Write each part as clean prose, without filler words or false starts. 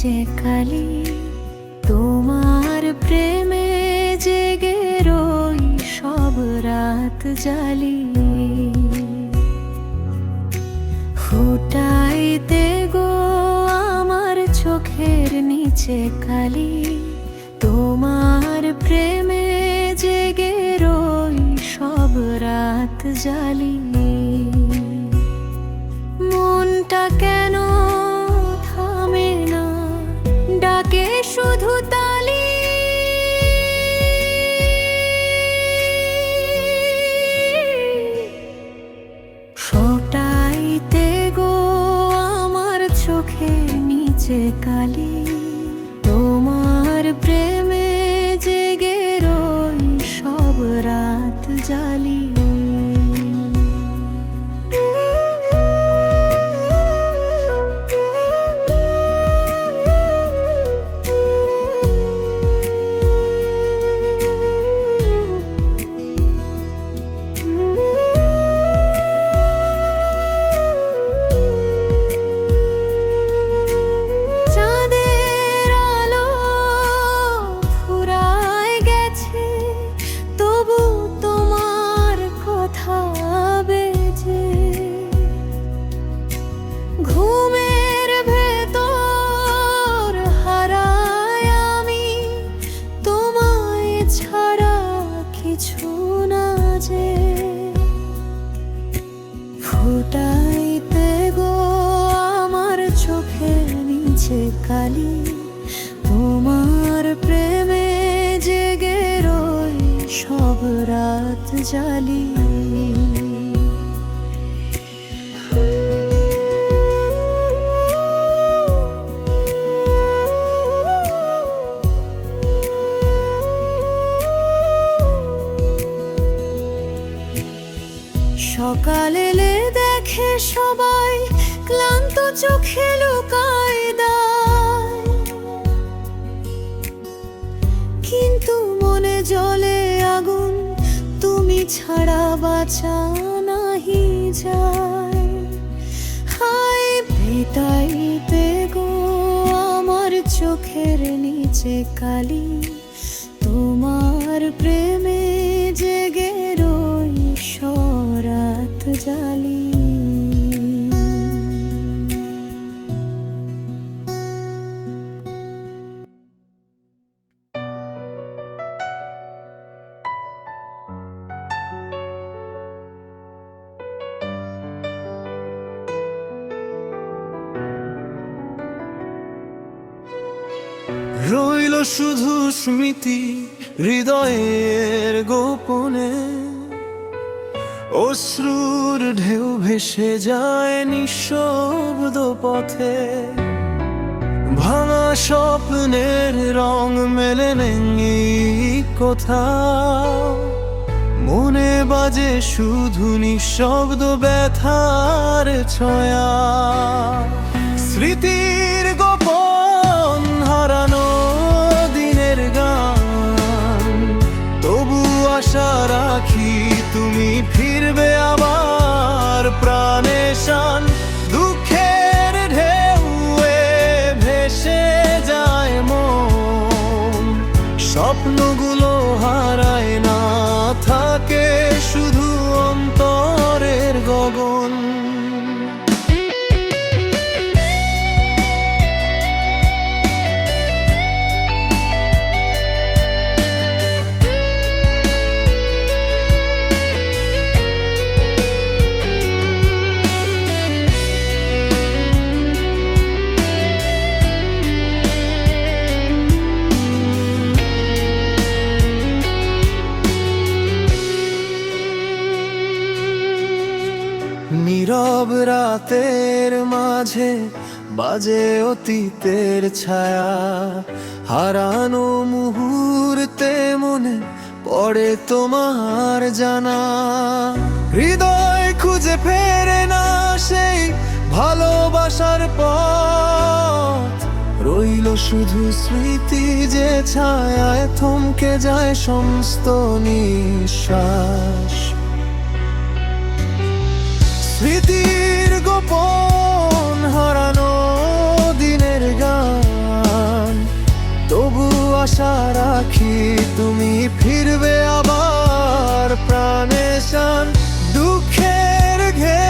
নিচে কালি, তোমার প্রেমে জেগে রই সব রাত জালি। ফুটাইতে গো আমার চোখের নিচে কালি, তোমার প্রেমে জেগে রই সব রাত জালি। মনটা কেন থামে না, ডাকে শুধু তালি। ফোটাইতে গো আমার চোখের নিচে কালি, তোমার প্রেমে জেগে রই সব রাত জালি। ঘুমের ভেতর হারাই আমি, তোমায় ছাড়া কিছু না যে। ফুটাইতে গো আমার চোখের নিচে কালি, তোমার প্রেমে জেগে রই সব রাত জালি। সকাল এলে দেখে সবাই ক্লান্ত চোখে লুকায় দায়, কিন্তু মনে জ্বলে আগুন, তুমি ছাড়া বাঁচা নাহি যায়। হায় পিটাইতে গো আমার চোখের নিচে কালি, তোমার প্রেমে জেগে রই রাত জালি। রইল শুধু স্মৃতি হৃদয়ের গোপনে, অশ্রুর ঢেউ ভেসে যায় নিঃশব্দ পথে। ভাঙা স্বপ্নের রং মেলে নেই কোথাও, মনে বাজে শুধু নিঃশব্দ ব্যথার ছয়া। স্মৃতির গোপন হারানো দিনের গান, তবু আশা রাখি তুমি ফিরবে আবার প্রাণে শান। দুঃখের ঢেউয়ে ভেসে যায় মন, স্বপ্নগুলো হারায় না, থাকে শুধু অন্তরের গগন। নীরব রাতের মাঝে বাজে অতীতের ছায়া, হারানো মুহূর্তে মনে পড়ে তোমার জানা। হৃদয় খুঁজে ফেরে না সেই ভালোবাসার পথ, রইল শুধু স্মৃতি যে ছায়ায় থমকে যায় সমস্ত নিঃশ্বাস। স্মৃতির গোপন হারানো দিনের গান, আশা রাখি তুমি ফিরবে আবার প্রাণে শান। দুঃখের ঘে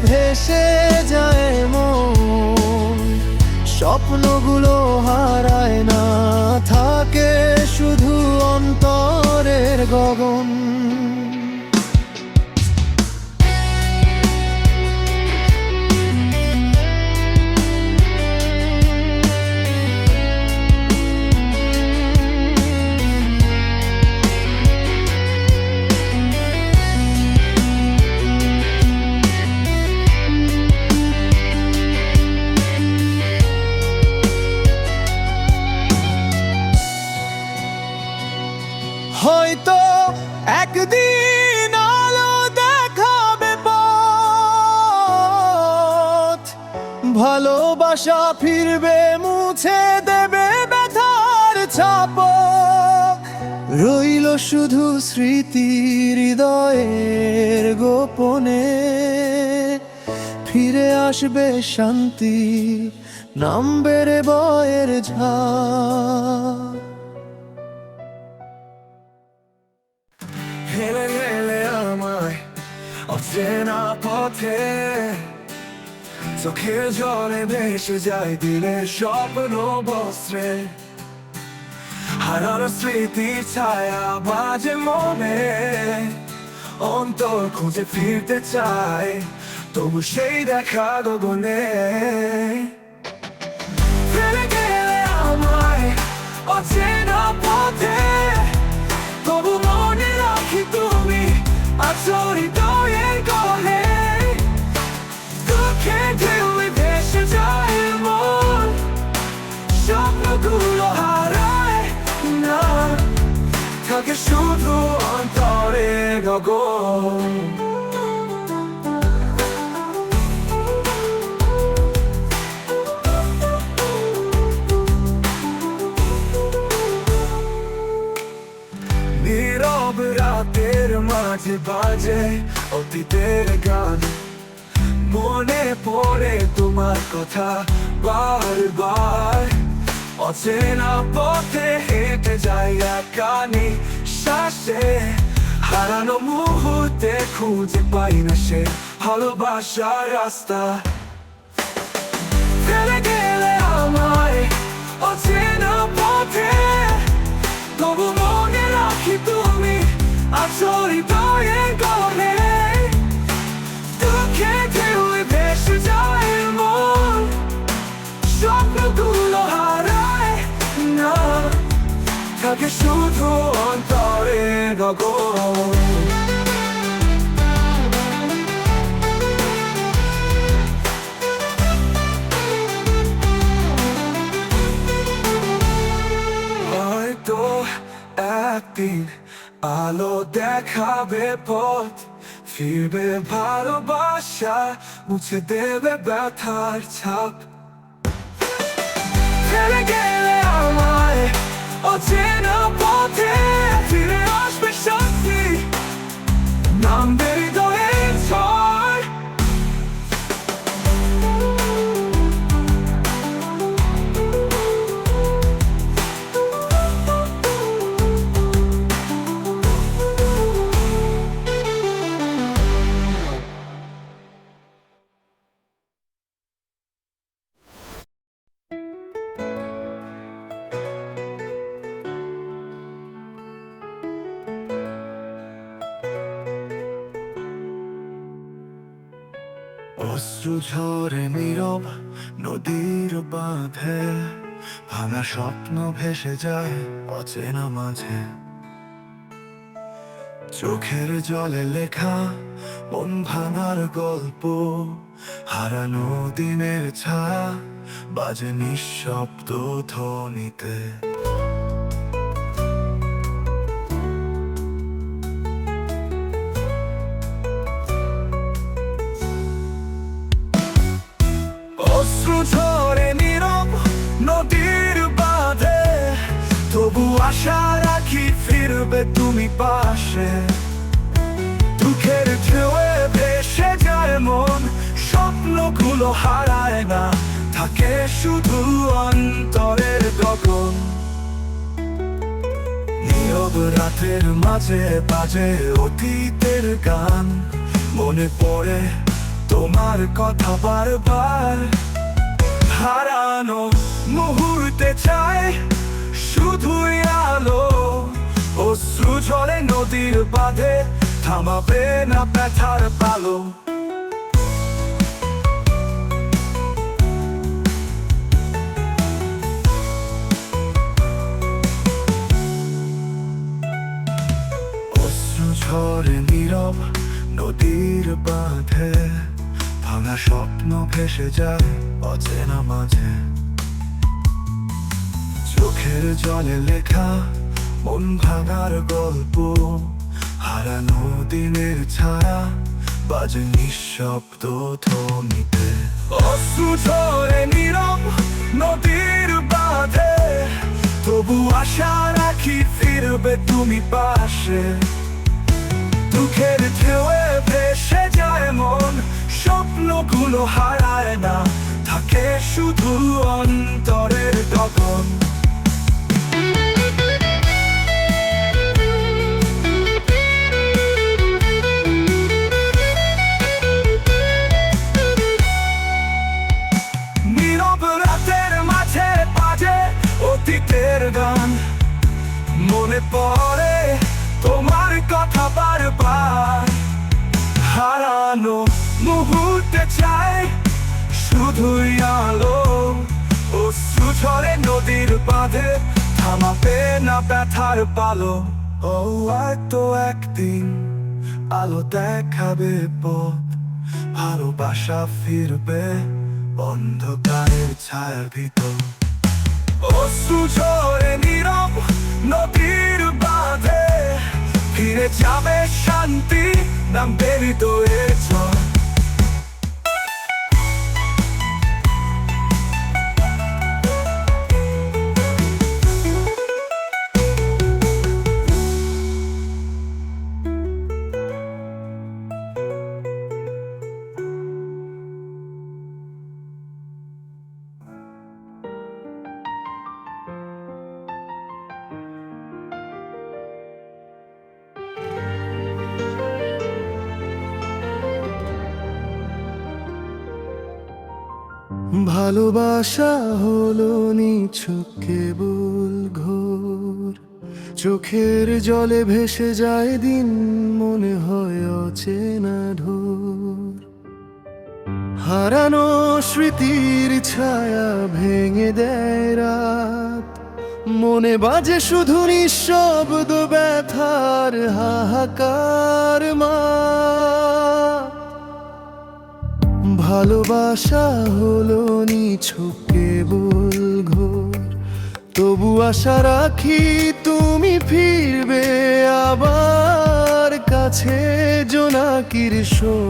ভেসে যায় মন, স্বপ্নগুলো হারায় না, থাকে শুধু অন্তরের গগন। হয়তো একদিন আলো দেখাবে পথ, ভালোবাসা ফিরবে মুছে দেবে ব্যথার ছাপ। রইল শুধু স্মৃতি হৃদয়ের গোপনে, ফিরে আসবে শান্তি, নামবে রে বয়ের ঝড়। হেলে হেলে আমায় অচেনা পথে, চোখের জলে ভেসে যায় দিলের স্বপ্ন বস্ত্রে। হারানো স্মৃতি ছায়া বাজে মনে, অন্তর খুঁজে ফিরতে চায় তবু সেই দেখা গগনে। ফেলে গেলে আমায় অচেনা পথে, তবু মনে রাখি তুমি আছো হৃদয়ের কোণে। দুঃখে ঢেউয়ে ভেসে যায় মন, স্বপ্নগুলো হারায় না, থাকে শুধু অন্তরে গগন। নীরব রাতের মাঝে বাজে অতীতের গান, মনে পড়ে তোমার কথা বারবার। অচেনা পথে হেঁটে যাই একানি শ্বাসে, হারানো মুহূর্তে খুঁজে পাই না সে ভালোবাসার রাস্তা। ফেলে গেলে আমায় অচেনা পথে, তবু মনে রাখি তুমি আছো হৃদয়ের কোণে। দুঃখে ঢেউয়ে ভেসে যায় মন, স্বপ্নগুলো হারায় না, থাকে শুধু অন্তরে গগন। হয়তো একদিন আলো দেখাবে পথ, ফিরবে ভালোবাসা, মুছে দেবে ব্যথার ছাপ। ফেলে গেলে আমায় অচেনা পথে, ফিরে আসবে শান্তি, নামবে হৃদয়ের ঝড়। অশ্রু ঝরে নীরব নদীর বাঁধে, ভাঙা স্বপ্ন ভেসে যায় অচেনা মাঝে। চোখের জলে লেখা মন ভাঙার গল্প, হারানো দিনের ছায়া বাজে নিঃশব্দ ধ্বনিতে। অশ্রু ঝরে নীরব নদীর বাঁধে, তবু আশা রাখি ফিরবে তুমি পাশে। দুঃখের ঢেউয়ে ভেসে যায় মন, স্বপ্নগুলো হারায় না, থাকে শুধু অন্তরের গগন। নীরব রাতের মাঝে বাজে অতীতের গান, মনে পড়ে তোমার কথা বারবার। হারানো মুহূর্তে চাই শুধুই আলো, অশ্রু ঝরে নদীর বাঁধে, থামাবে না ব্যথার পালো। অশ্রু ঝরে নীরব নদীর বাঁধে, ভাঙা স্বপ্ন ভেসে যায় অচেনা মাঝে। চোখের জলে লেখা মন ভাঙার গল্প, হারানো দিনের ছায়া বাজে নিঃশব্দ ধ্বনিতে। অশ্রু ঝরে নীরব নদীর বাঁধে, তবু আশা রাখি ফিরবে তুমি পাশে। দুঃখের ঢেউয়ে ভেসে যায় মন, স্বপ্নগুলো হারায় না, থাকে শুধু অন্তরের গগন। নীরব রাতের মাঝে বাজে অতীতের গান, মনে পড়ে তোমার কথা বারবার। হারানো মুহূর্তে চাই শুধুই আলো, অশ্রু ঝরে নদীর বাঁধে, থামাবে না ব্যথার পালো। ও হয়তো একদিন আলো দেখাবে পথ, ভালোবাসা ফিরবে অন্ধকারের ছায়ার ভিতর। অশ্রু ঝরে নীরব নদীর বাঁধে, ফিরে যাবে শান্তি, নামবে হৃদয়ের ঝড়। ভালোবাসা হলো নিছক কেবল ঘোর, চোখের জলে ভেসে যায় দিন, মনে হয় অচেনা ঢোর। হারানো স্মৃতির ছায়া ভেঙে দেয় রাত, মনে বাজে শুধু নিঃশব্দ ব্যথার হাহাকার মা। ভালোবাসা হলো নিছক কেবল ঘোর, তবু আশা রাখি তুমি ফিরবে আবার কাছে। জোনাকির সুর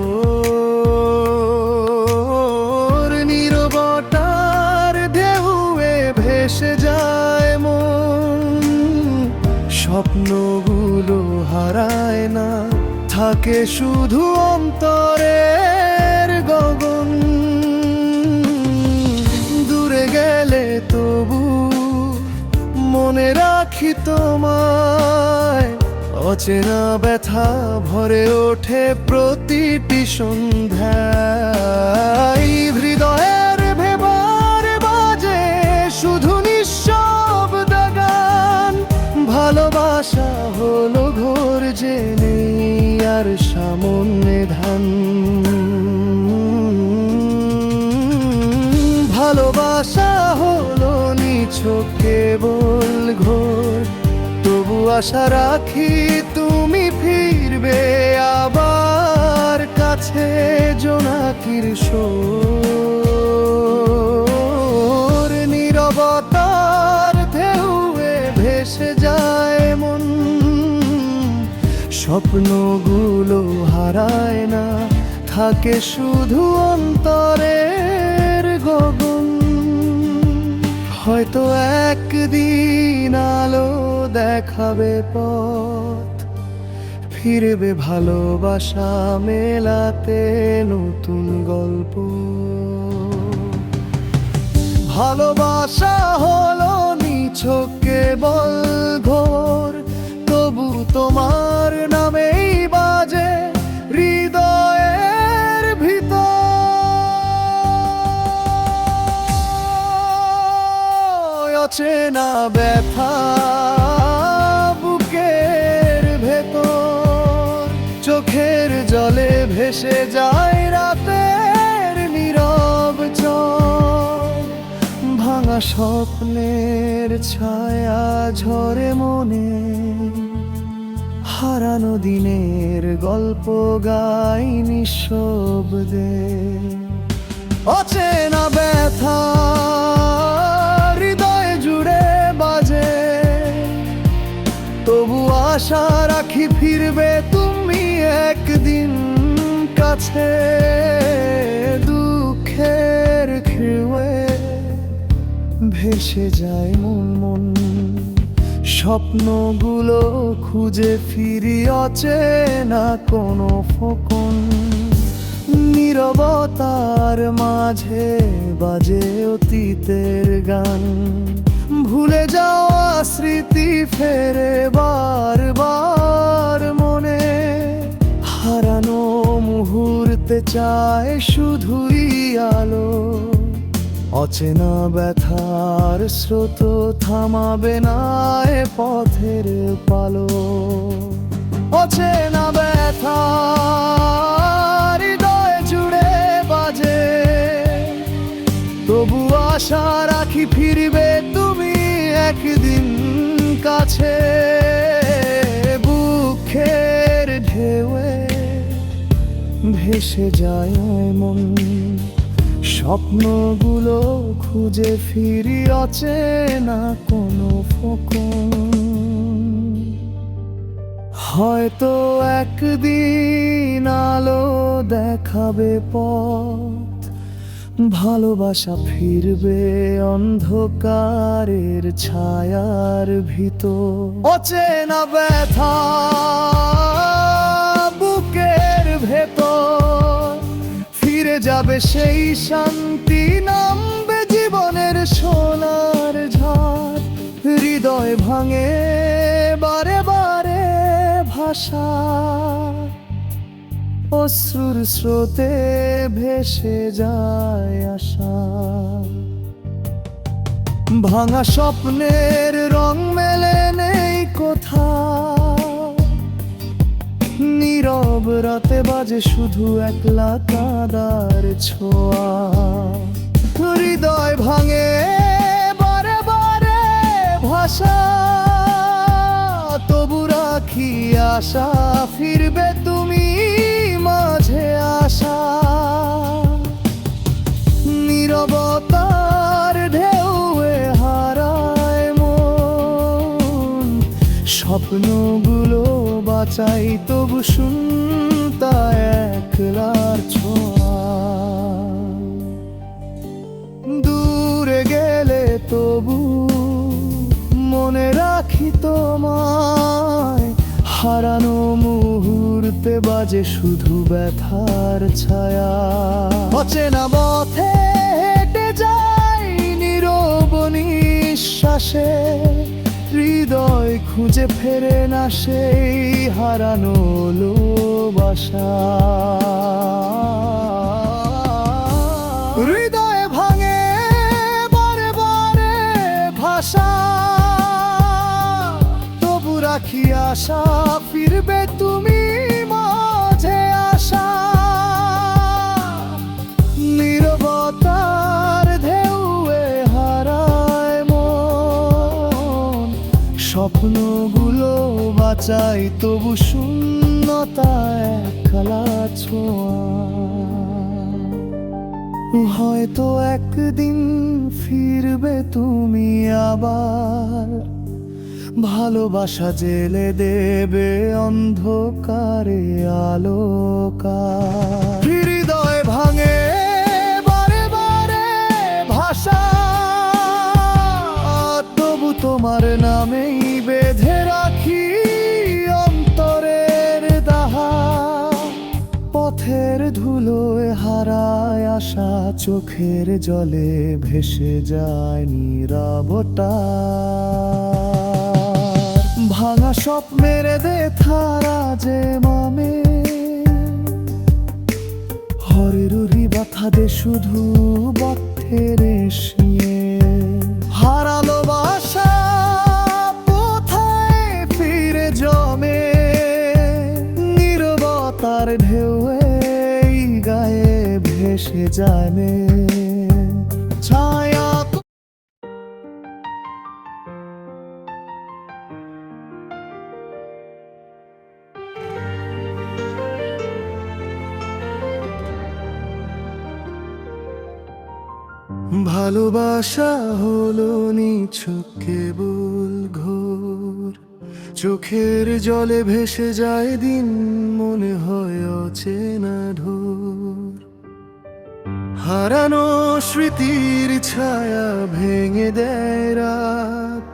নীরবতার ঢেউয়ে ভেসে যায় মন, স্বপ্নগুলো হারায় না, থাকে শুধু অন্তরের গগন। দূরে গেলে তবু মনে রাখি তোমায়, অচেনা ব্যথা ভরে ওঠে প্রতিটি সন্ধ্যায়। হৃদয়ের ভেবার বাজে শুধু নিঃশব্দ গান, ভালোবাসা হলো ঘোর যে নেই আর সামনে ধান। ভালোবাসা হলো নিছক কেবল ঘোর, তবু আশা রাখি তুমি ফিরবে আবার কাছে। জোনাকির সুর নীরবতার ঢেউয়ে ভেসে যায় মন, স্বপ্নগুলো হারায় না, থাকে শুধু অন্তরের গগন। হয়তো একদিন আলো দেখাবে পথ, ফিরবে ভালোবাসা মেলাতে নতুন গল্প। ভালোবাসা হলো নিছক কেবল ঘোর, তোমার নামেই বাজে হৃদয়ের ভিতর। অচেনা ব্যথা বুকের ভেতর, চোখের জলে ভেসে যায় রাতের নীরব চর। ভাঙা স্বপ্নের ছায়া ঝরে মনে, হারানো দিনের গল্প গাই নিঃশব্দে। অচেনা ব্যথা হৃদয় জুড়ে বাজে, তবু আশা রাখি ফিরবে তুমি একদিন কাছে। দুঃখের ঢেউয়ে ভেসে যায় মন, স্বপ্নগুলো খুঁজে ফিরি অচেনা কোনো ফোকন। নীরবতার মাঝে বাজে অতীতের গান, ভুলে যাওয়া স্মৃতি ফেরে বারবার মনে। হারানো মুহূর্তে চায় শুধুই আলো, অচেনা ব্যথার স্রোত থামাবে না এ পথের পালো। অচেনা ব্যথা হৃদয় জুড়ে বাজে, তবু আশা রাখি ফিরবে তুমি একদিন কাছে। বুকের ঢেউয়ে ভেসে যায় মন, স্বপ্নগুলো খুঁজে ফিরি অচেনা কোনো ফোকন। হয়তো একদিন আলো দেখাবে পথ, ভালোবাসা ফিরবে অন্ধকারের ছায়ার ভিতর। অচেনা ব্যথা বুকের ভেতর, ফিরে যাবে সেই শান্তি, নামবে জীবনের সোনার ঝড়। হৃদয় ভাঙে বারে বারে ভাষা, অশ্রুর স্রোতে ভেসে যায় আশা। ভাঙা স্বপ্নের রং মেলে নেই কোথাও, নীরব রাতে বাজে শুধু একলা কাদার ছোঁয়া। হৃদয় ভাঙে বারে বারে ভাষা, তবু রাখি আশা ফিরবে তুমি মাঝে আসা। নীরবতার ঢেউয়ে হারায় মন, স্বপ্নগুলো বাঁচাই তবু শুনতা একলার ছোঁয়া। দূরে গেলে তবু মনে রাখি তোমায়, হারানো মুহূর্তে বাজে শুধু ব্যথার ছায়া। অচেনা পথে হেঁটে যাই নীরব নিঃশ্বাসে, হৃদয় খুঁজে ফেরে না সেই হারানো ভালোবাসা। হৃদয় ভাঙে বারে বারে ভাষা, তবু রাখি আশা ফিরবে তুমি মাঝে আসা। নীরবতার ঢেউয়ে হারায় মন, স্বপ্নগুলো বাঁচাই তবু শূন্যতা একলা ছোঁয়া। হয়তো একদিন ফিরবে তুমি আবার, ভালোবাসা জেলে দেবে অন্ধকারে আলোকার। হৃদয় ভাঙে বারে বারে ভাষা, তবু তোমার নামেই বেঁধে রাখি অন্তরের দাহা। পথের ধুলোয় হারায় আশা, চোখের জলে ভেসে যায় নীরবতা। ভাঙা স্বপ্নের দে থারা যে মামে হরেরুরি বাথা দে শুধু বথের শিয়ে হারালো বাসা কোথায় ফিরে জমে নীরবতার ঢেউয়ে গায়ে ভেসে যায় মে ছায়া ভালোবাসা হলো নিছক কেবল ঘোর চোখের জলে ভেসে যায় দিন মনে হয় অচেনা ঢোর হারানো স্মৃতির ছায়া ভেঙে দেয় রাত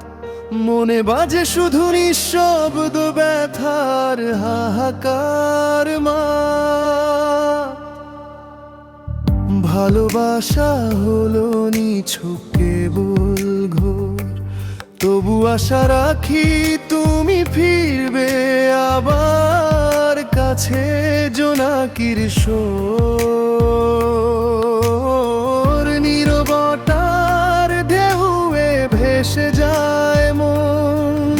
মনে বাজে শুধু নিঃশব্দ ব্যথার হাহাকার মা ভালোবাসা হলো নিছক কেবল ঘোর তবু আশা রাখি তুমি ফিরবে আবার কাছে জোনাকির শোর নীরবতার ঢেউয়ে ভেসে যায় মন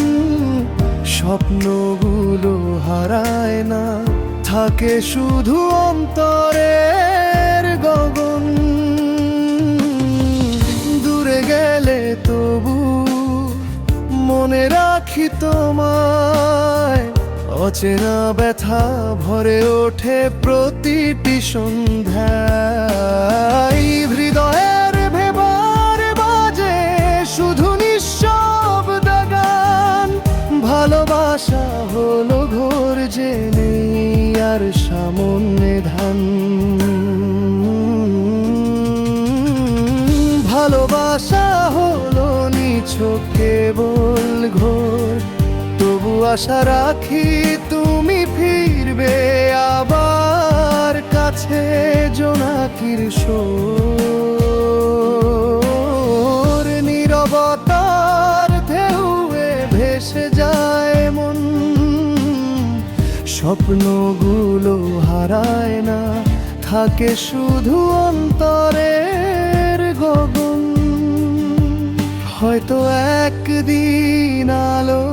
স্বপ্নগুলো হারায় না থাকে শুধু অন্তরের গগন দূরে গেলে তবু মনে রাখি তোমায় অচেনা ব্যথা ভরে ওঠে প্রতিটি সন্ধ্যায় হৃদয়ের ভেবার বাজে শুধু নিঃশব্দ গান ভালোবাসা হলো ঘোর যে নেই আর সামনে ধান ভালোবাসা হলো নিছক কেবল ঘোর তবু আশা রাখি তুমি ফিরবে আবার কাছে জোনাকির শোর নীরবতার ঢেউয়ে ভেসে যায় মন স্বপ্নগুলো হারায় না থাকে শুধু অন্তরের গগন হয়তো একদিন আলো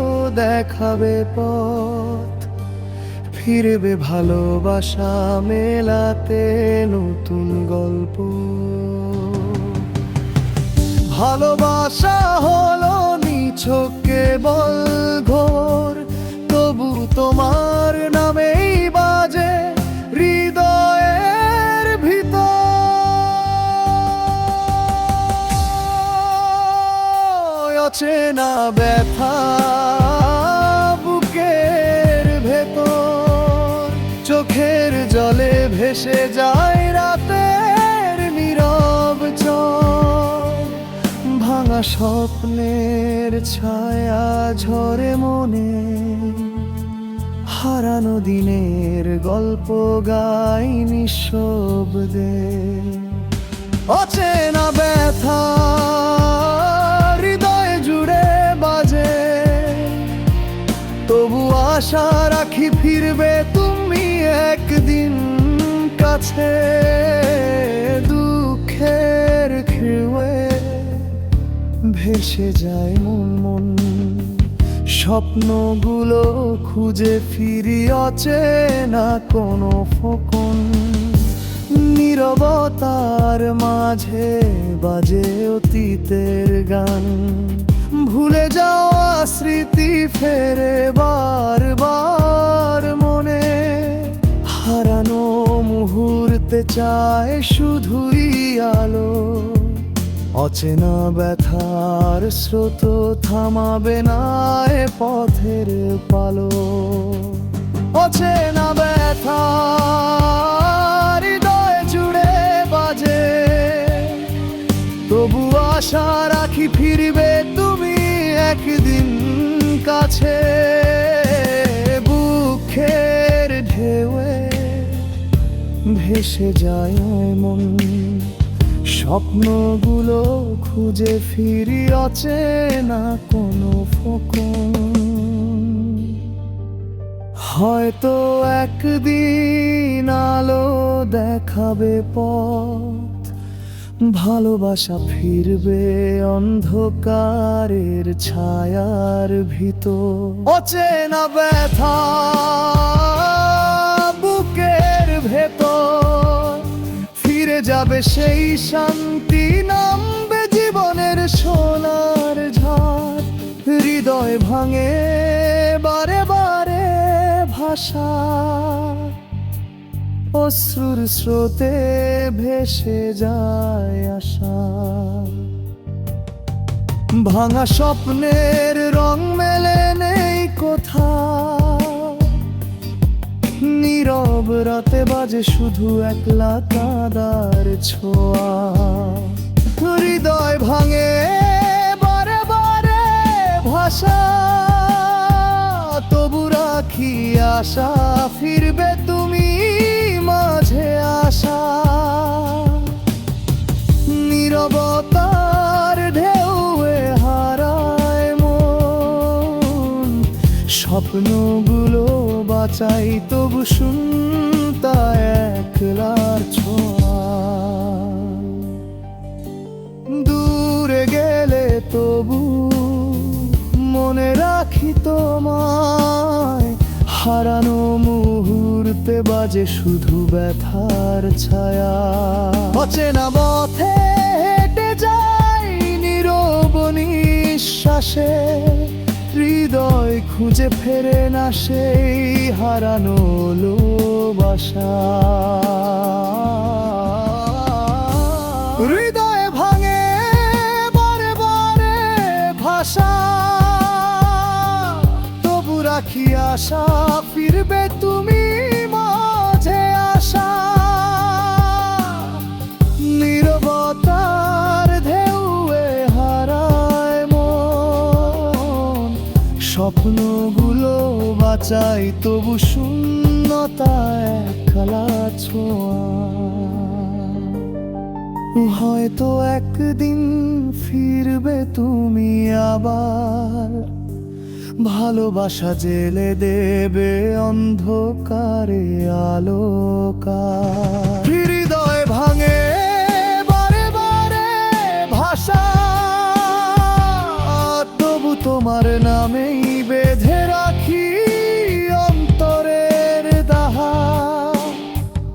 দেখাবে পথ ফিরবে ভালোবাসা মেলাতে নতুন গল্প ভালোবাসা হলো নিছক কেবল ঘোর তবু তোমার নামেই বাজে হৃদয়ের ভিতর অচেনা ব্যথা বুকের ভেতর চোখের জলে ভেসে যায় রাতের নীরব চর ভাঙা স্বপ্নের ছায়া ঝরে মনে হারানো দিনের গল্প গাই নিঃশব্দে অচেনা ব্যথা হৃদয় জুড়ে বাজে তবু আশা রাখি ফিরবে তুমি একদিন কাছে দুঃখের ঢেউয়ে ভেসে যায় মন স্বপ্নগুলো খুঁজে ফিরি অচেনা কোনো ফোকন নীরবতার মাঝে বাজে অতীতের গান ভুলে যাওয়া স্মৃতি ফেরে বারবার মনে হারানো মুহূর্তে চায় শুধুই আলো অচেনা ব্যথার স্রোত থামাবে না এ পথের পালো অচেনা ব্যথা হৃদয় জুড়ে বাজে তবু আশা রাখি ফিরবে তুমি একদিন কাছে বুকের ঢেউয়ে ভেসে যায় মন স্বপ্নগুলো খুঁজে ফিরি অচেনা কোনো ফোকন হয়তো একদিন আলো দেখাবে পথ, ভালোবাসা ফিরবে অন্ধকারের ছায়ার ভিতর। অচেনা ব্যথা বুকের ভেতর, ফিরে যাবে সেই শান্তি, নামবে জীবনের সোনার ঝড়। হৃদয় ভাঙে বারে বারে ভাষা, অশ্রুর স্রোতে ভেসে যায় আশা। ভাঙা স্বপ্নের রং মেলে নেই কোথাও, নীরব রাতে বাজে শুধু একলা কাঁদার ছোঁয়া। হৃদয় ভাঙে বারে বারে ভাষা, তবু রাখি আশা, ফিরবে তুমি মাঝে আসা। নীরবতার ঢেউয়ে হারায় মন, স্বপ্নগুলো বাঁচাই তবু শুনতা একলার ছোঁয়া। দূরে গেলে তবু মনে রাখি তোমায়, হারানো মুহূর্তে বাজে শুধু ব্যথার ছায়া। অচেনা পথে হেঁটে যাই নীরব নিঃশ্বাসে, হৃদয় খুঁজে ফেরে না সেই হারানো ভালোবাসা। হৃদয় ভাঙে বারে বারে ভাষা, তবু রাখি আশা, ফিরবে তুমি মাঝে আসা। নীরবতার ঢেউয়ে হারায় মন, স্বপ্নগুলো বাঁচাই তবু শূন্যতা একলা ছোঁয়া। হয়তো একদিন ফিরবে তুমি আবার, ভালোবাসা জেলে দেবে অন্ধকারে আলোকার। হৃদয় ভাঙে বারে বারে ভাষা, তবু তোমার নামেই বেঁধে রাখি অন্তরের দাহা।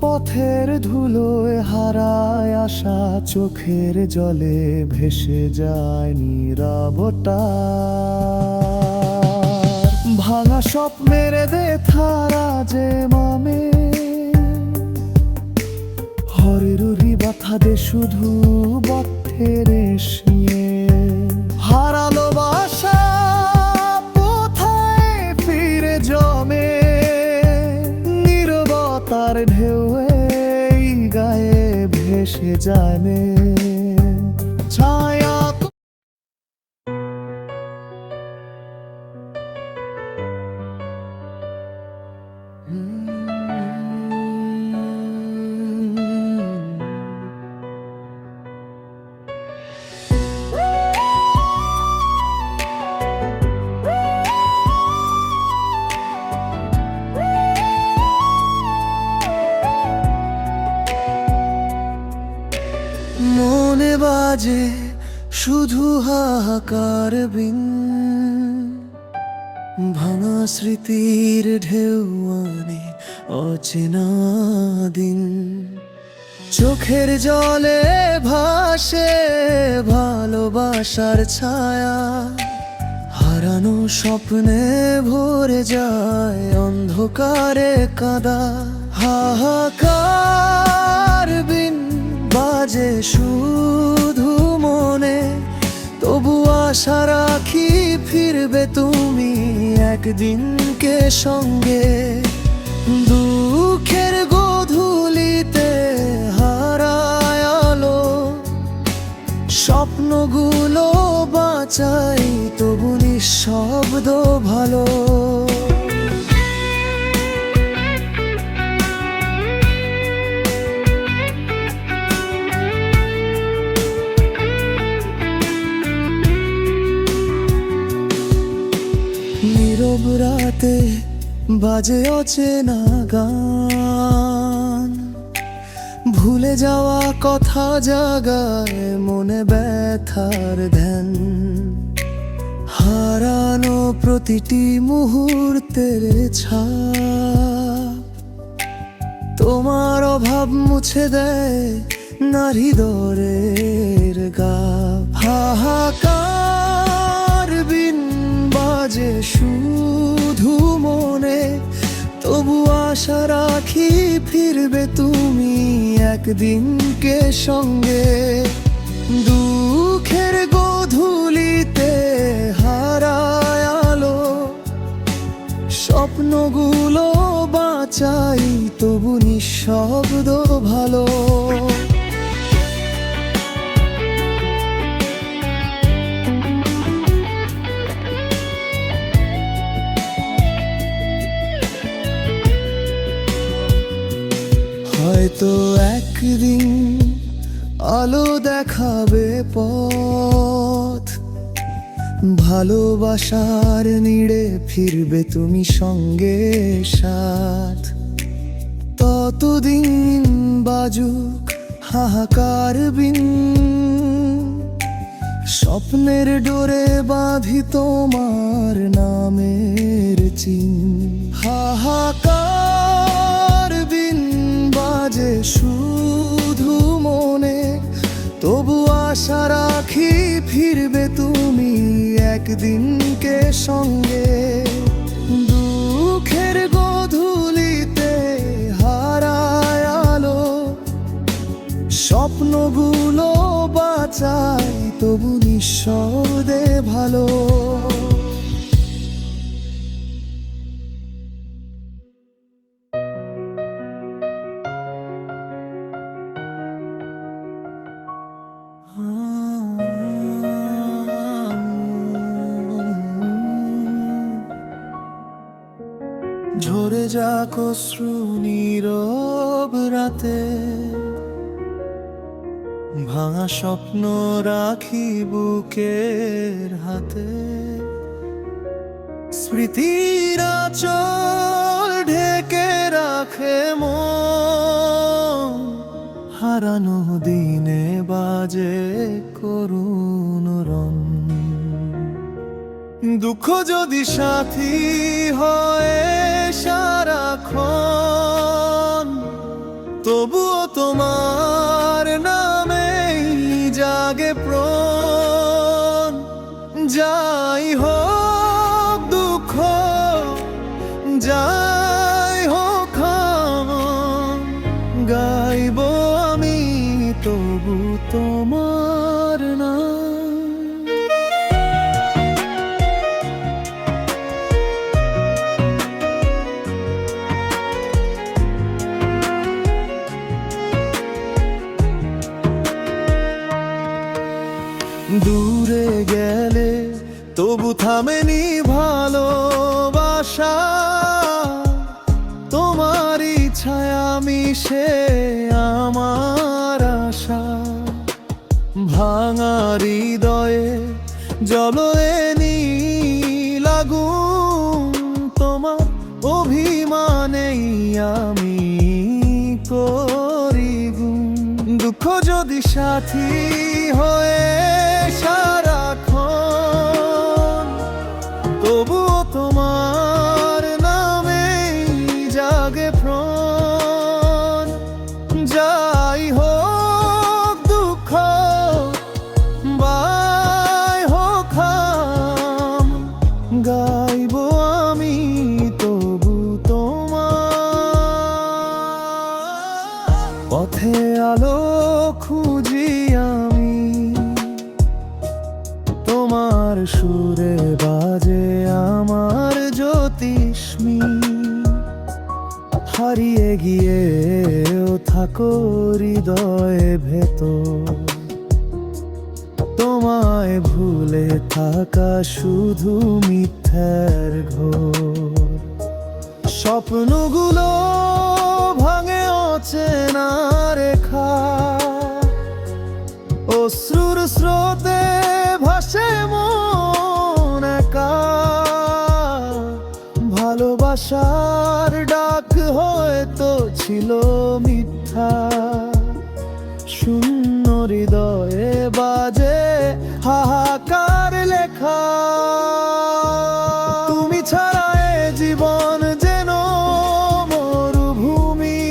পথের ধুলোয় হারায় আশা, চোখের জলে ভেসে যায় নীরবতা। ভাঙা স্বপ্নের দেখারা যে মামে, হরেরুরি বাথা দে শুধু বথের শিয়ে। হারালো বাসা কোথায় ফিরে জমে, নীরবতার ঢেউয়ে গায়ে ভেসে যায় মে ছায়া। মনে বাজে শুধু হাহাকার বিন, ভাঙা স্মৃতির ঢেউ আনে অচেনা দিন। চোখের জলে ভাসে ভালোবাসার ছায়া, হারানো স্বপ্নে ভরে যায় অন্ধকারে কাদা। হাহাকার বিন বাজে শুধু মনে, তবু আশা রাখি ফিরবে তুমি একদিনকে সঙ্গে। দুঃখের গোধূলিতে হারায় আলো, স্বপ্নগুলো বাঁচাই তবু নিঃশব্দ ভালো। নীরব রাতে বাজে অচেনা গান, ভুলে যাওয়া কথা জাগায় মনে ব্যথার ধ্যান। হারানো প্রতিটি মুহূর্তের ছাপ তোমার অভাব মুছে দেয় নারী দরের গা। হাহাকার বিন বাজে শুধু মনে, তবু আশা রাখি ফিরবে তুমি একদিনকে সঙ্গে। দুঃখের গোধূলিতে হারায় আলো, স্বপ্নগুলো বাঁচাই তবু নিঃশব্দ ভালো। হয়তো একদিন আলো দেখাবে পথ, ভালোবাসার নিড়ে ফিরবে তুমি সঙ্গে সাথ। ততদিন বাজুক হাহাকার বিন, স্বপ্নের ডোরে বাঁধি তোমার নামের চিন। হাহাকার বিন বাজে শুধু মনে, তবু আশা রাখি ফিরবে তুমি একদিনকে সঙ্গে। দুঃখের গোধূলিতে হারায় আলো, স্বপ্নগুলো বাঁচাই তবু নিঃশব্দে ভালো। ঝরে যাক অশ্রু নীরব রাতে, ভাঙা স্বপ্ন রাখি বুকের হাতে। স্মৃতির আঁচল ঢেকে রাখে মন, হারানো দিনে বাজে করুণ রণ। দুঃখ যদি সাথী হয় সারাক্ষণ, তবুও তোমার নামেই জাগে প্রাণ। যাই হোক দুঃখ, যাই হোক খাম, গাইব আমি তবু তোমার নাম। দূরে গেলে তবু থামেনি ভালোবাসা, তোমারই ছায়া মিশে আমার আশা। ভাঙা হৃদয়ে জ্বলে নীল আগুন, তোমার অভিমানেই আমি করি গুণ। দুঃখ যদি সাথী হয়ে সারাক্ষণ, তবুও তোমার নামেই জাগে প্রাণ। যাই হোক দুঃখ, বাই হোক খাম, গাইব আমি তবু তোমার। পথে আলো খুঁজি আমি, তোমার সুরে বাজে আমার জ্যোতিষ্মী। হারিয়ে গিয়েও থাকো হৃদয়ে ভেতর, তোমায় ভুলে থাকা শুধু মিথ্যার ঘোর। স্বপ্নগুলো ভাঙে অচেনা রেখা, অশ্রুর স্রোতে ভাসে মন একা। ভালোবাসা আশার ডাক হয়তো ছিল মিথ্যা, শূন্য হৃদয়ে বাজে হাহাকার লেখা। তুমি ছাড়া এ জীবন যেন মরুভূমি,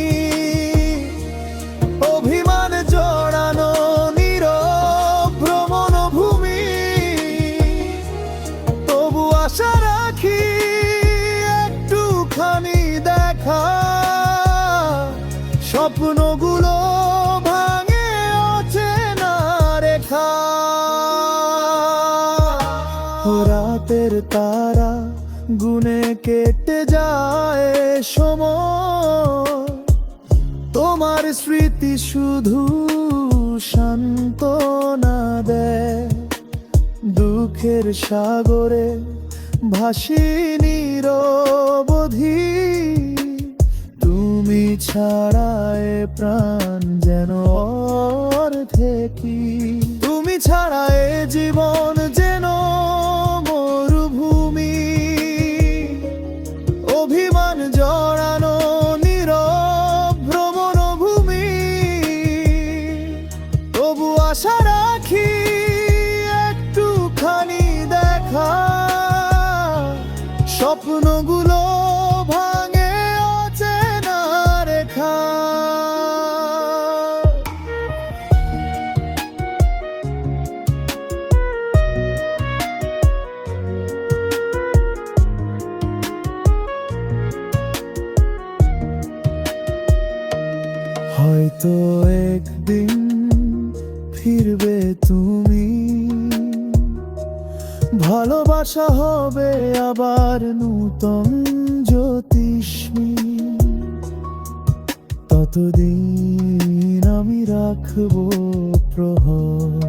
অভিমান জড়ানো নীরব ভ্রমণভূমি। তবু আশা রাখি একটুখানি দেখা, স্বপ্নগুলো ভাঙে অচেনা রেখা। রাতের তারা গুনে কেটে যায় সময়, তোমার স্মৃতি শুধু সান্ত্বনা দেয়। দুঃখের সাগরে ভাসি নিরবধি, তুমি ছাড়া এ প্রাণ যেন অর্ধেকি। তুমি ছাড়া এ জীবন যেন মরুভূমি, অভিমান জড়ানো নীরব ভ্রমণভূমি। তবু আশা রাখি একটুখানি দেখা, স্বপ্নগুলো ভাঙে অচেনা রেখা। হয়তো একদিন ফিরবে তুমি, ভালোবাসা হবে আবার নূতন জ্যোতিষ্মী। ততদিন আমি রাখবো প্রহর,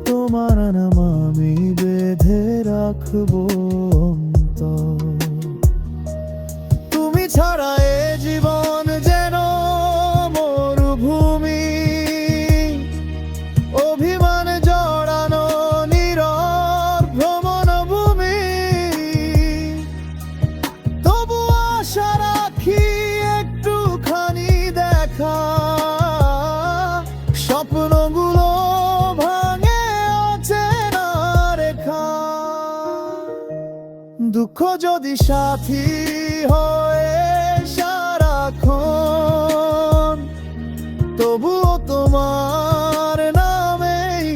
তোমার নাম আমি বেঁধে রাখবো অন্তর। তুমি ছাড়া এ জীবন যেন মরুভূমি, অভিমান জড়ানো নীরব ভ্রমণভূমি। তবু আশা রাখি একটুখানি দেখা, স্বপ্নগুলো ভাঙে অচেনা রেখা। দুঃখ যদি সাথী হয়ে সারাক্ষণ, তবুও তোমার নামেই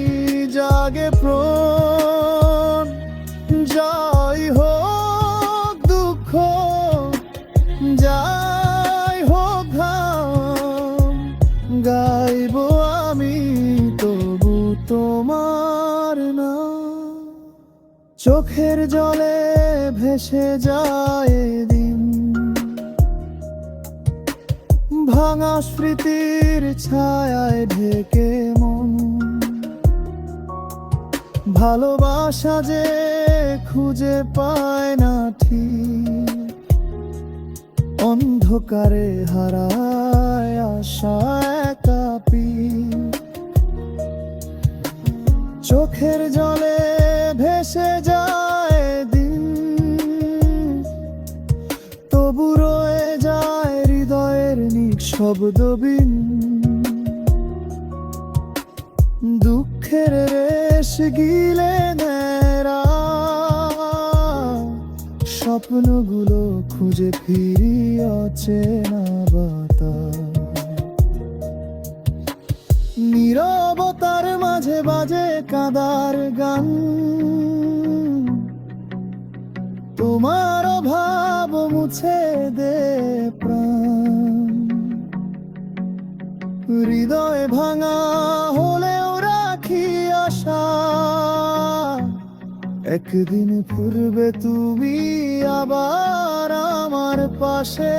জাগে প্রাণ। যাই হোক দুঃখ, যাই হোক ঘাম, গাইব আমি তবু তোমার নাম। চোখের জলে ভেসে যায় দিন, ভাঙা স্মৃতির ছায়ায় ঢেকে মন। ভালোবাসা যে খুঁজে পায় না ঠিক, অন্ধকারে হারায় আশা একা পিঠ। চোখের জলে ভেসে যায় দিন, তবু রয়ে যায় হৃদয়ের নিঃশব্দবিন। দুঃখের রেশ গিলে নেরা, স্বপ্নগুলো খুঁজে ফিরি অচেনা বাতাস। নীরবতার মাঝে বাজে কাঁদার গান, তোমার অভাব মুছে দে প্রাণ। হৃদয় ভাঙা হলেও রাখি আশা, একদিন ফিরবে তুমি আবার আমার পাশে।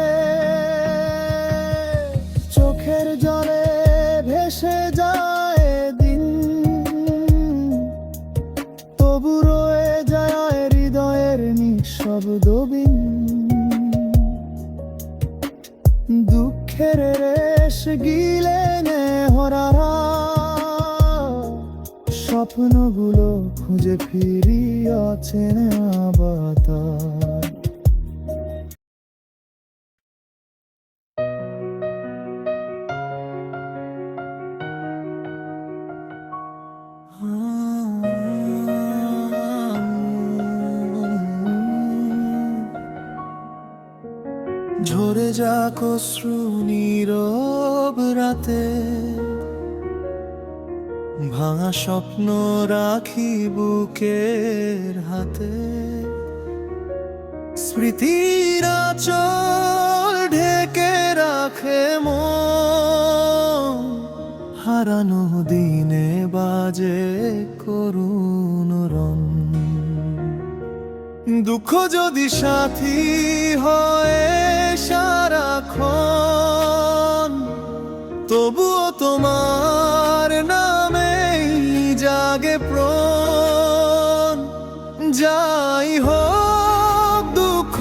চোখের জলে ভেসে যায় দিন, তবু রয়ে যায় হৃদয়ের নিঃশব্দবিন। দুঃখের রেশ গিলে নে হরারা, স্বপ্নগুলো খুঁজে ফিরি অচেনা বাতাস। যাক অশ্রু নীরব রাতে, ভাঙা স্বপ্ন রাখি বুকের হাতে। স্মৃতির আঁচল ঢেকে রাখে মন, হারানো দিনে বাজে করুণ রং। দুঃখ যদি সাথী হয় সারাক্ষণ, তবুও তোমার নামেই জাগে প্রাণ। যাই হোক দুঃখ,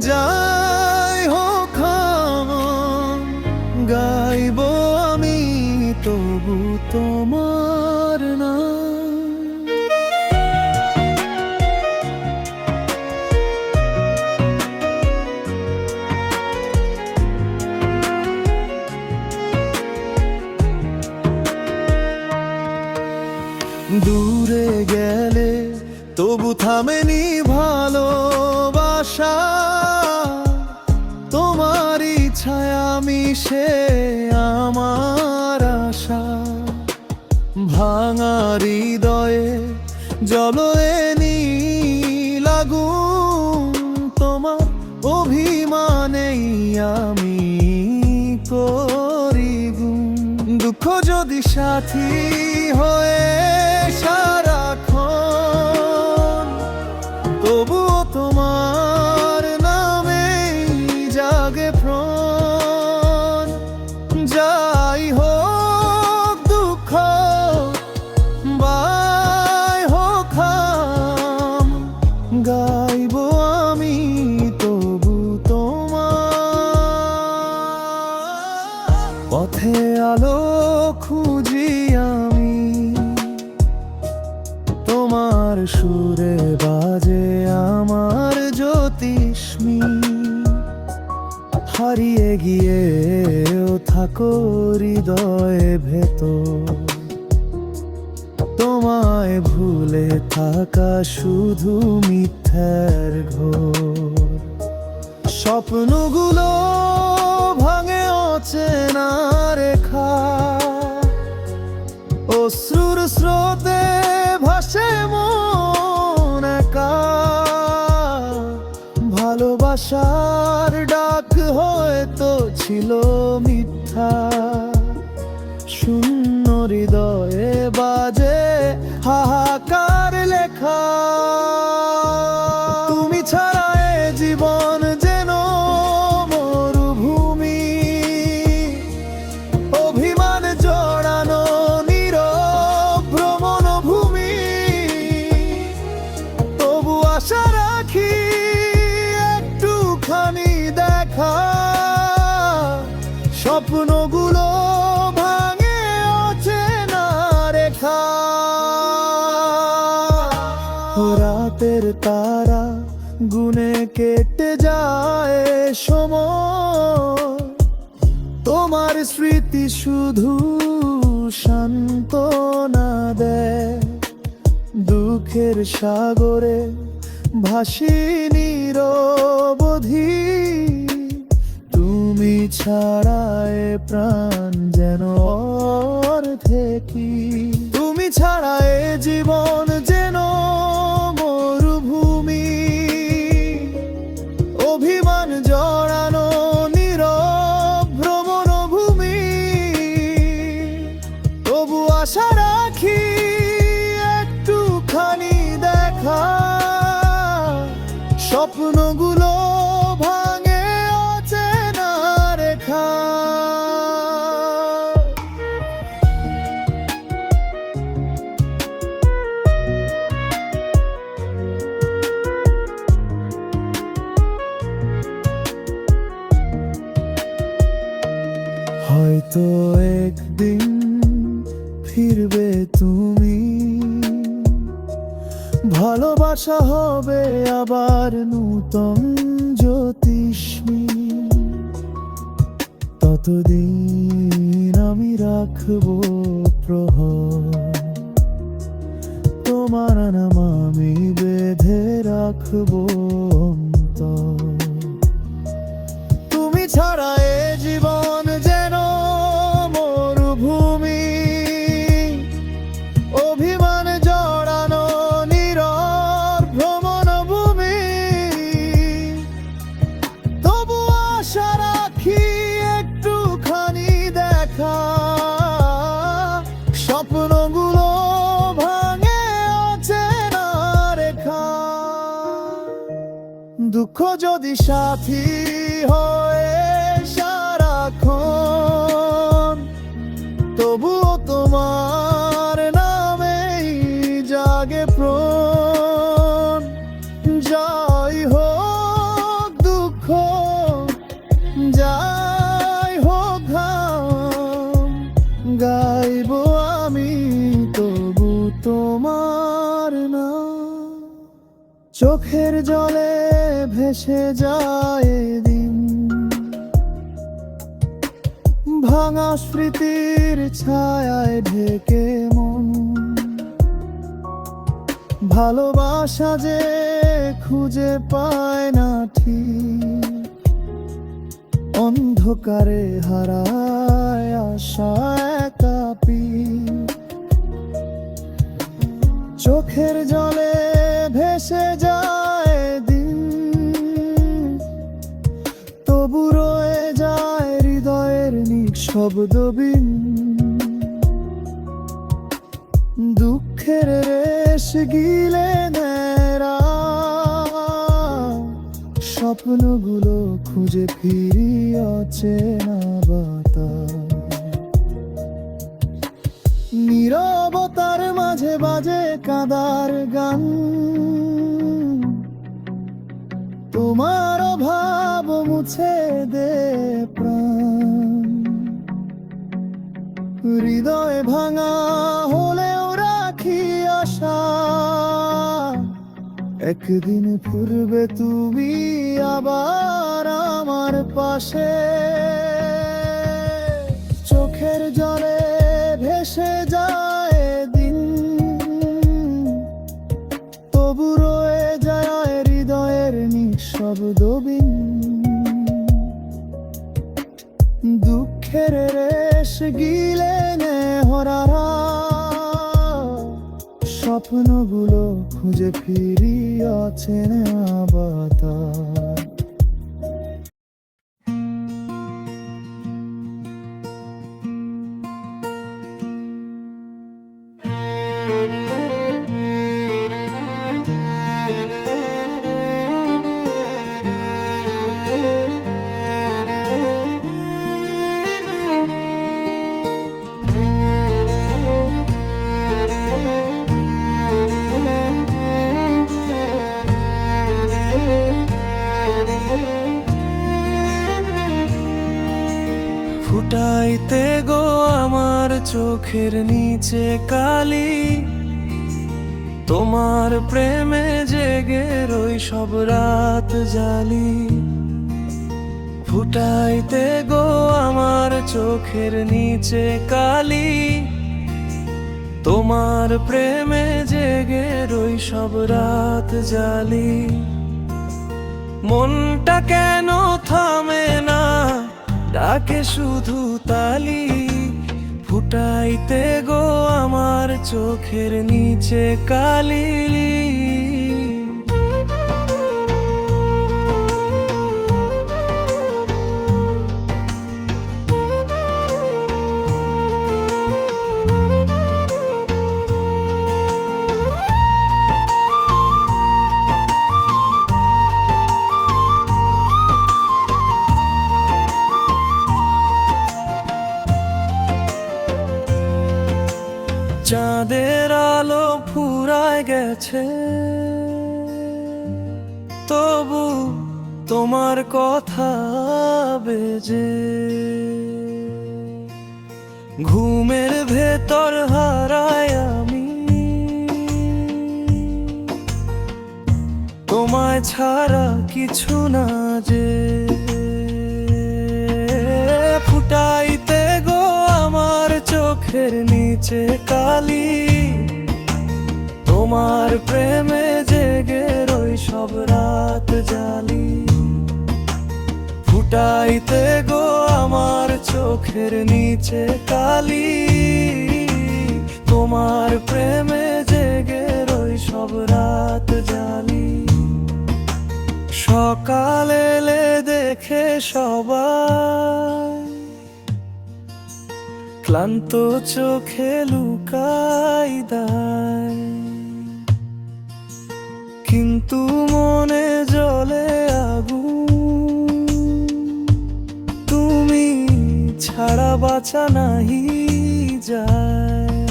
যাই হোক হারান, গাইব আমি তবু তোমার নাম। দূরে গেলে তবু থামেনি ভালোবাসা, তোমারই ছায়া মিশে আমার আশা। ভাঙা হৃদয়ে জ্বলে নীল আগুন, তোমার অভিমানেই আমি করি গুণ। দুঃখ যদি সাথী হয়ে সারাক্ষণ, তবুও তোমার নামেই জাগে প্রাণ। যাই হোক দুঃখ, বাই হোক হাম, গাইব আমি তবু তোমার। পথে আলো খুঁজি আমি, তোমার সুরে বাজে আমার জ্যোতিষ্মী। হারিয়ে গিয়েও থাকো হৃদয়ে ভেতর, তোমায় ভুলে থাকা শুধু মিথ্যার ঘোর। স্বপ্নগুলো ভাঙে অচেনা রেখা, অশ্রুর স্রোতে ভাসে মন একা। ভালোবাসার ডাক হয়তো ছিল মিথ্যা, শূন্য হৃদয়ে বাজে হাহাকার লেখা। তুমি ছাড়া এ জীবন যেন মরুভূমি, অভিমান জড়ানো নীরব ভ্রমণভূমি। তবু আশা রাখি একটুখানি দেখা, স্বপ্নগুলো ভাঙে অচেনা রেখা। রাতের তারা গুনে কেটে যায় সময়, তোমার স্মৃতি শুধু সান্ত্বনা দেয়। দুঃখের সাগরে ভাসি নিরবধি, তুমি ছাড়ায় প্রাণ যেন অর্ধেকি। তুমি ছাড়ায় জীবন যেন মরুভূমি, অভিমান জড়ানো নীরব ভ্রমণভূমি। তবু আশা রাখি একটুখানি দেখা, স্বপ্নগুলো ভাঙে অচেনা রেখা। হয়তো একদিন ফিরবে তুমি, ভালোবাসা হবে আবার নূতন জ্যোতিষ্মী। ততদিন আমি রাখবো প্রহর, তোমার নাম আমি বেঁধে রাখবো অন্তর। দুঃখ যদি সাথী হয়ে সারাক্ষণ, তবুও তোমার নামেই জাগে প্রাণ। যাই হোক দুঃখ, যাই হোক ঘাম, গাইব আমি তবু তোমার নাম। চোখের জলে ভেসে যায় দিন, ভাঙা স্মৃতির ছায়ায় ঢেকে মন। ভালোবাসা যে খুঁজে পায় না ঠিক, অন্ধকারে হারায় আশা একা পিঠ। চোখের জলে ভেসে যায় দিন, তবু রয়ে যায় হৃদয়ের নিঃশব্দবিন। দুঃখের রেশ গিলে নেরা, স্বপ্নগুলো খুঁজে ফিরি অচেনা বাতাস। নীরবতার মাঝে বাজে কাঁদার গান, তোমার অভাব মুছে দে প্রাণ। হৃদয় ভাঙা হলেও রাখি আশা, একদিন ফিরবে তুমি আবার আমার পাশে। চোখের জলে ভেসে যায় দিন, তবু রয়ে যায় হৃদয়ের নিঃশব্দবিন। দুঃখের রেশ গিলে নে হরারা, স্বপ্নগুলো খুঁজে ফিরি অচেনা বাতাস। ফুটাইতে গো আমার চোখের নিচে কালি, তোমার প্রেমে জেগে রই সব রাত জালি। ফুটাইতে গো আমার চোখের নিচে কালি, তোমার প্রেমে জেগে রই সব রাত জালি। মনটা কেন থামে না, ডাকে শুধু তালি। ফুটাইতে গো আমার চোখের নিচে কালি। চাঁদের আলো ফুরায় গেছে, তবু তোমার কথা বেজে। ঘুমের ভেতর হারায় আমি, তোমায় ছাড়া কিছু না যে। ফুটাইতে গো আমার চোখের নিচে কালি, তোমার প্রেমে জেগে রই সব রাত জালি। ফুটাইতে গো আমার চোখের নিচে কালি, তোমার প্রেমে জেগে রই সব রাত জালি। সকাল এলে দেখে সবাই, ক্লান্ত চোখে লুকাই দায়, কিন্তু মনে জ্বলে বাঁচা নাহি যায়।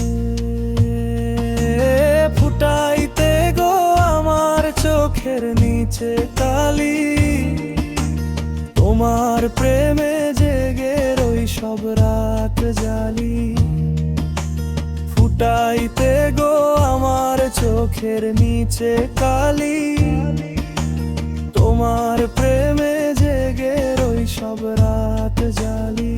ফুটাইতে গো আমার চোখের নিচে কালি, তোমার প্রেমে জেগে রই সব রাত জালি। ফুটাইতে গো আমার চোখের নিচে কালি, তোমার প্রেমে জেগে রই সব রাত জালি।